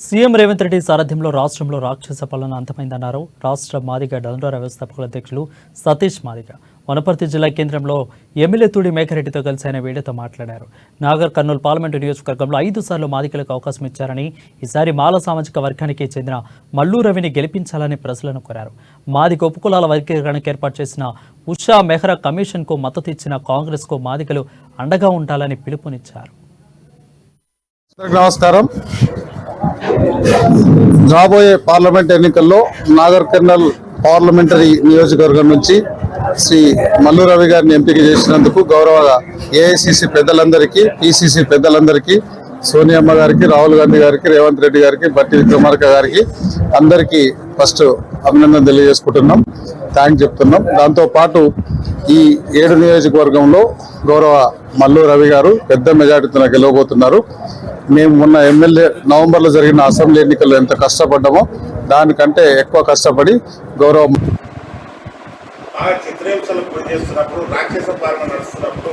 CM Revanth Reddy సారథ్యంలో రాష్ట్రంలో రాక్షస పాలన అంతమైందన్నారు. రాష్ట్ర మాదిగ దండోర వ్యవస్థాపకుల అధ్యక్షులు సతీష్ మాదిగ వనపర్తి జిల్లా కేంద్రంలో ఎమ్మెల్యే తూడి మేఘరెడ్డితో కలిసి ఆయన వీడియోతో మాట్లాడారు. నాగర్ కర్నూలు పార్లమెంటు నియోజకవర్గంలో 5 సార్లు మాదిగలకు అవకాశం ఇచ్చారని, ఈసారి మాల సామాజిక వర్గానికి చెందిన మల్లు రవిని గెలిపించాలని ప్రజలను కోరారు. మాదిగ ఉపకులాల వర్గీకరణకు ఏర్పాటు చేసిన ఉషా మెహ్రా కమిషన్కు మద్దతు ఇచ్చిన కాంగ్రెస్కు మాదిగలు అండగా ఉండాలని పిలుపునిచ్చారు. నమస్కారం. రాబోయే పార్లమెంట్ ఎన్నికల్లో నాగర్ కర్నూల్ పార్లమెంటరీ నియోజకవర్గం నుంచి శ్రీ మల్లు రవి గారిని ఎంపిక చేసినందుకు గౌరవ ఏఐసిసి పెద్దలందరికీ, పిసిసి పెద్దలందరికీ, సోనియమ్మ గారికి, రాహుల్ గాంధీ గారికి, రేవంత్ రెడ్డి గారికి, బట్టి విక్రమార్క గారికి అందరికీ ఫస్ట్ అభినందన తెలియజేసుకుంటున్నాం, థ్యాంక్స్ చెప్తున్నాం. దాంతోపాటు ఈ 7 నియోజకవర్గంలో గౌరవ మల్లు రవి గారు పెద్ద మెజార్టీతో గెలవబోతున్నారు. మేము మొన్న నవంబర్లో జరిగిన అసెంబ్లీ ఎన్నికల్లో ఎంత కష్టపడ్డామో దానికంటే ఎక్కువ కష్టపడి గౌరవ చిత్రహింసలు గురి చేస్తున్నప్పుడు, రాక్షస పాలన నడుస్తున్నప్పుడు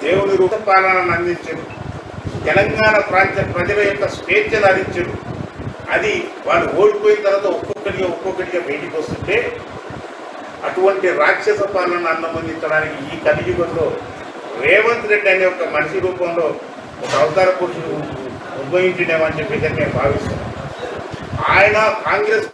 దేవుని రూప పాలనను అందించారు. తెలంగాణ ప్రాంత ప్రజల యొక్క స్వేచ్ఛను అందించారు. అది వాళ్ళు ఓడిపోయిన తర్వాత ఒక్కొక్కటిగా బయటికి వస్తుంటే అటువంటి రాక్షస పాలన అందించడానికి ఈ కలియుగంలో రేవంత్ రెడ్డి అనే ఒక మనిషి రూపంలో ఒక అవతార పురుషుడు ఉద్భవించడేమని చెప్పేసి నేను భావిస్తున్నాను. ఆయన కాంగ్రెస్